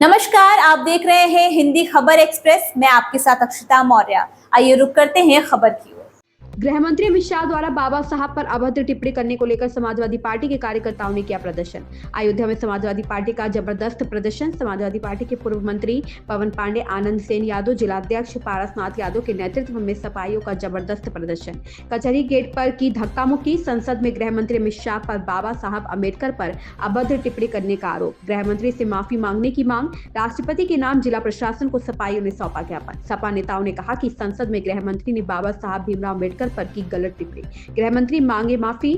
नमस्कार, आप देख रहे हैं हिंदी खबर एक्सप्रेस। मैं आपके साथ अक्षिता मौर्य। आइए रुक करते हैं खबर की ओर। गृह मंत्री अमित शाह द्वारा बाबा साहब पर अभद्र टिप्पणी करने को लेकर समाजवादी पार्टी के कार्यकर्ताओं ने किया प्रदर्शन। अयोध्या में समाजवादी पार्टी का जबरदस्त प्रदर्शन। समाजवादी पार्टी के पूर्व मंत्री पवन पांडे, आनंद सेन यादव, जिलाध्यक्ष पारसनाथ यादव के नेतृत्व में सपाइयों का जबरदस्त प्रदर्शन। कचहरी गेट पर की धक्का मुक्की। संसद में गृह मंत्री अमित शाह पर बाबा साहब अम्बेडकर पर अभद्र टिप्पणी करने का आरोप। गृह मंत्री से माफी मांगने की मांग। राष्ट्रपति के नाम जिला प्रशासन को सपाइयों ने सौंपा ज्ञापन। सपा नेताओं ने कहा कि संसद में गृह मंत्री ने बाबा साहब भीमराव अम्बेडकर पर की गलत टिप्पणी। गृह मंत्री मांगे माफी।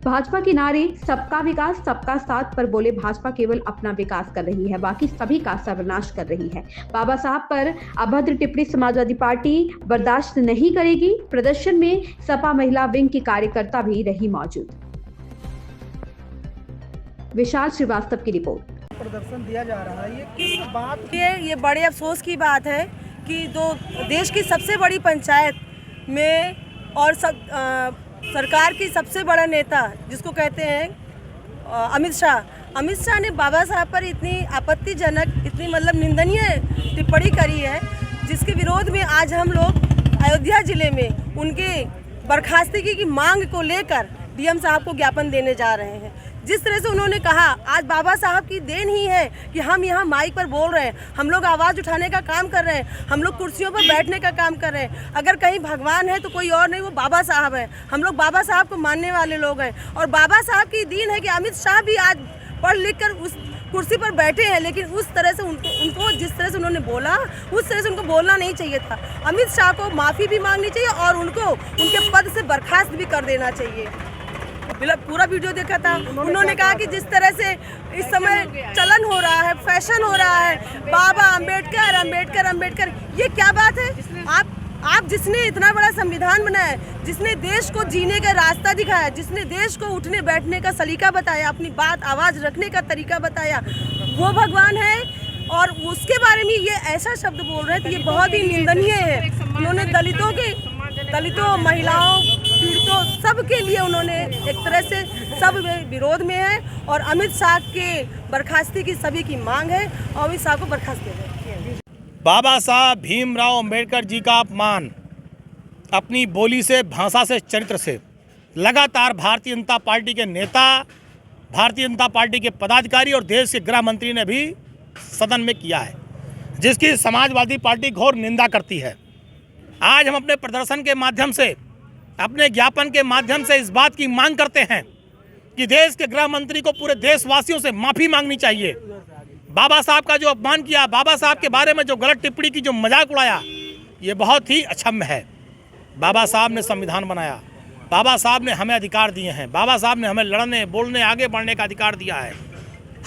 भाजपा के नारे सबका विकास सबका साथ पर बोले भाजपा केवल अपना विकास कर रही है, बाकी सभी का सर्वनाश कर रही है। बाबा साहब पर अभद्र टिप्पणी समाजवादी पार्टी बर्दाश्त नहीं करेगी। प्रदर्शन में सपा महिला विंग की कार्यकर्ता भी रही मौजूद। विशाल श्रीवास्तव की रिपोर्ट। प्रदर्शन दिया जा रहा है, ये किस बात की? ये बड़े अफसोस की बात है कि देश की सबसे बड़ी पंचायत में और सरकार की सबसे बड़ा नेता जिसको कहते हैं अमित शाह ने बाबा साहब पर इतनी आपत्तिजनक, इतनी मतलब निंदनीय टिप्पणी करी है, जिसके विरोध में आज हम लोग अयोध्या जिले में उनके बर्खास्तगी की मांग को लेकर डीएम साहब को ज्ञापन देने जा रहे हैं। जिस तरह से उन्होंने कहा, आज बाबा साहब की देन ही है कि हम यहाँ माइक पर बोल रहे हैं, हम लोग आवाज़ उठाने का काम कर रहे हैं, हम लोग कुर्सियों पर बैठने का काम कर रहे हैं। अगर कहीं भगवान है तो कोई और नहीं, वो बाबा साहब है। हम लोग बाबा साहब को मानने वाले लोग हैं और बाबा साहब की दीन है कि अमित शाह भी आज पढ़ लिख कर उस कुर्सी पर बैठे हैं, लेकिन उस तरह से उनको जिस तरह से उन्होंने बोला, उस तरह से उनको बोलना नहीं चाहिए था। अमित शाह को माफ़ी भी मांगनी चाहिए और उनको उनके पद से बर्खास्त भी कर देना चाहिए। पूरा वीडियो देखा था, उन्होंने कहा कि जिस तरह से इस समय चलन हो रहा है, फैशन हो रहा है, बाबा अम्बेडकर अम्बेडकर अम्बेडकर, ये क्या बात है? आप जिसने इतना बड़ा संविधान बनाया, जिसने देश को जीने का रास्ता दिखाया, जिसने देश को उठने बैठने का सलीका बताया, अपनी बात आवाज़ रखने का तरीका बताया, वो भगवान है और उसके बारे में ये ऐसा शब्द बोल रहे हैं तो ये बहुत ही निंदनीय है। उन्होंने दलितों, महिलाओं, पीड़ितों, सबके लिए उन्होंने एक तरह से सब विरोध में है और अमित शाह के बर्खास्ती की सभी की मांग है और अमित शाह को बर्खास्त दें। बाबा साहब भीमराव अंबेडकर जी का अपमान अपनी बोली से, भाषा से, चरित्र से लगातार भारतीय जनता पार्टी के नेता, भारतीय जनता पार्टी के पदाधिकारी और देश के गृह मंत्री ने भी सदन में किया है, जिसकी समाजवादी पार्टी घोर निंदा करती है। आज हम अपने प्रदर्शन के माध्यम से, अपने ज्ञापन के माध्यम से इस बात की मांग करते हैं कि देश के गृह मंत्री को पूरे देशवासियों से माफ़ी मांगनी चाहिए। बाबा साहब का जो अपमान किया, बाबा साहब के बारे में जो गलत टिप्पणी की, जो मजाक उड़ाया, ये बहुत ही अक्षम्य है। बाबा साहब ने संविधान बनाया, बाबा साहब ने हमें अधिकार दिए हैं, बाबा साहब ने हमें लड़ने, बोलने, आगे बढ़ने का अधिकार दिया है,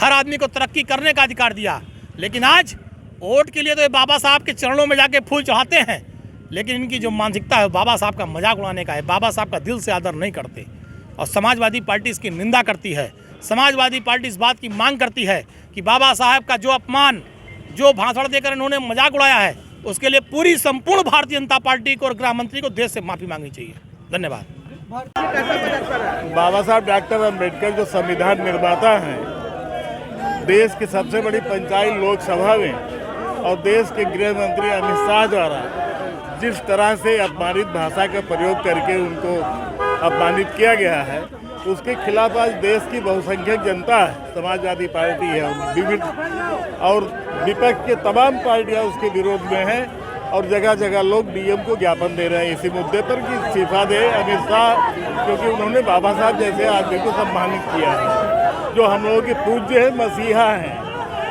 हर आदमी को तरक्की करने का अधिकार दिया। लेकिन आज वोट के लिए तो ये बाबा साहब के चरणों में जाके फूल चढ़ाते हैं, लेकिन इनकी जो मानसिकता है बाबा साहब का मजाक उड़ाने का है। बाबा साहब का दिल से आदर नहीं करते और समाजवादी पार्टी इसकी निंदा करती है। समाजवादी पार्टी इस बात की मांग करती है कि बाबा साहब का जो अपमान, जो भाषण देकर इन्होंने मजाक उड़ाया है, उसके लिए पूरी संपूर्ण भारतीय जनता पार्टी को और गृह मंत्री को देश से माफ़ी मांगनी चाहिए। धन्यवाद। बाबा साहब डॉक्टर अम्बेडकर जो संविधान निर्माता हैं, देश की सबसे बड़ी पंचायत लोकसभा में और देश के गृह मंत्री अमित शाह द्वारा जिस तरह से अपमानित भाषा का प्रयोग करके उनको अपमानित किया गया है, उसके खिलाफ आज देश की बहुसंख्यक जनता है, समाजवादी पार्टी है, विभिन्न और विपक्ष के तमाम पार्टियां उसके विरोध में हैं और जगह जगह लोग डीएम को ज्ञापन दे रहे हैं इसी मुद्दे पर कि इस्तीफा दे अमित शाह, क्योंकि उन्होंने बाबा साहब जैसे आदमी को सम्मानित किया है, जो हम लोगों के पूज्य हैं, मसीहा हैं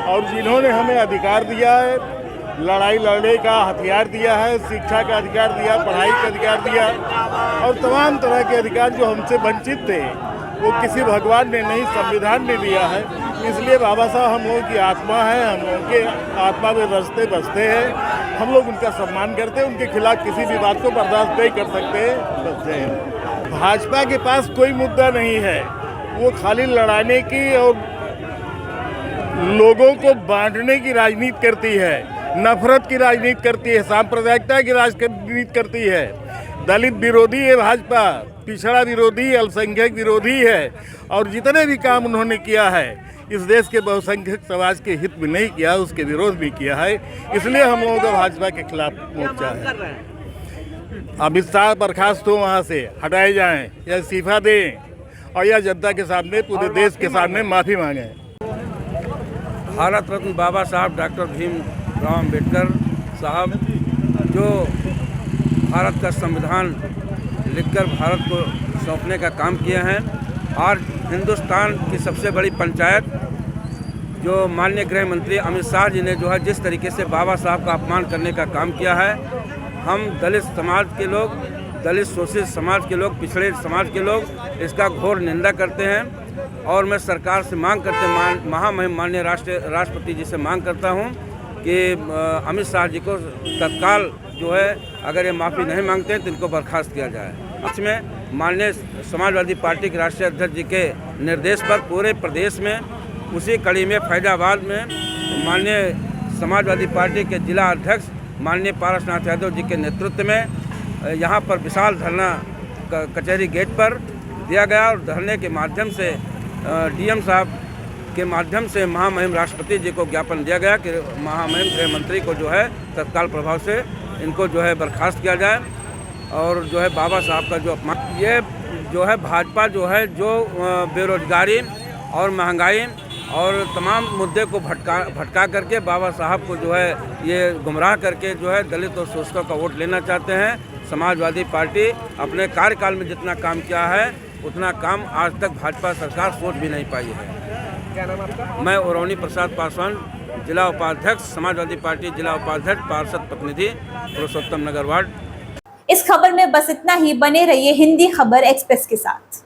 और जिन्होंने हमें अधिकार दिया है, लड़ाई लड़ने का हथियार दिया है, शिक्षा का अधिकार दिया, पढ़ाई का अधिकार दिया और तमाम तरह के अधिकार जो हमसे वंचित थे वो किसी भगवान ने नहीं, संविधान ने दिया है। इसलिए बाबा साहब हम लोगों की आत्मा है, हम लोगों के आत्मा में रचते बसते हैं, हम लोग उनका सम्मान करते हैं, उनके खिलाफ किसी भी बात को बर्दाश्त नहीं कर सकते। भाजपा के पास कोई मुद्दा नहीं है, वो खाली लड़ाने की और लोगों को बांटने की राजनीति करती है, नफरत की राजनीति करती है, सांप्रदायिकता की राजनीति करती है। दलित विरोधी है भाजपा, पिछड़ा विरोधी, अल्पसंख्यक विरोधी है और जितने भी काम उन्होंने किया है इस देश के बहुसंख्यक समाज के हित में नहीं किया, उसके विरोध भी किया है। इसलिए हम लोगों का भाजपा के खिलाफ मोर्चा है। अमित शाह बर्खास्त हो, वहाँ से हटाए जाएं या इस्तीफा दें और या जनता के सामने, पूरे देश के सामने माफ़ी मांगें। भारत रत्न बाबा साहब डॉक्टर भीमराव अम्बेडकर साहब जो भारत का संविधान लिखकर भारत को सौंपने का काम किए हैं, और हिंदुस्तान की सबसे बड़ी पंचायत जो माननीय गृह मंत्री अमित शाह जी ने जो है जिस तरीके से बाबा साहब का अपमान करने का काम किया है, हम दलित समाज के लोग, दलित शोषित समाज के लोग, पिछड़े समाज के लोग इसका घोर निंदा करते हैं। और मैं सरकार से मांग करते महामहिम माननीय राष्ट्रपति जी से मांग करता हूं कि अमित शाह जी को तत्काल जो है अगर ये माफ़ी नहीं मांगते हैं तो इनको बर्खास्त किया जाए। इसमें माननीय समाजवादी पार्टी के राष्ट्रीय अध्यक्ष जी के निर्देश पर पूरे प्रदेश में, उसी कड़ी में फैजाबाद में माननीय समाजवादी पार्टी के जिला अध्यक्ष माननीय पारसनाथ यादव जी के नेतृत्व में यहाँ पर विशाल धरना कचहरी गेट पर दिया गया और धरने के माध्यम से डीएम साहब के माध्यम से महामहिम राष्ट्रपति जी को ज्ञापन दिया गया कि महामहिम गृह मंत्री को जो है तत्काल प्रभाव से इनको जो है बर्खास्त किया जाए और जो है बाबा साहब का जो अपमान, ये जो है भाजपा जो है जो बेरोजगारी और महंगाई और तमाम मुद्दे को भटका करके बाबा साहब को जो है ये गुमराह करके जो है दलित और शोषितों का वोट लेना चाहते हैं। समाजवादी पार्टी अपने कार्यकाल में जितना काम किया है उतना काम आज तक भाजपा सरकार सोच भी नहीं पाई है। क्या नाम आपका? मैं उरौनी प्रसाद पासवान, जिला उपाध्यक्ष समाजवादी पार्टी, जिला उपाध्यक्ष पार्षद प्रतिनिधि पुरुषोत्तम नगर वार्ड। इस खबर में बस इतना ही। बने रहिए हिंदी खबर एक्सप्रेस के साथ।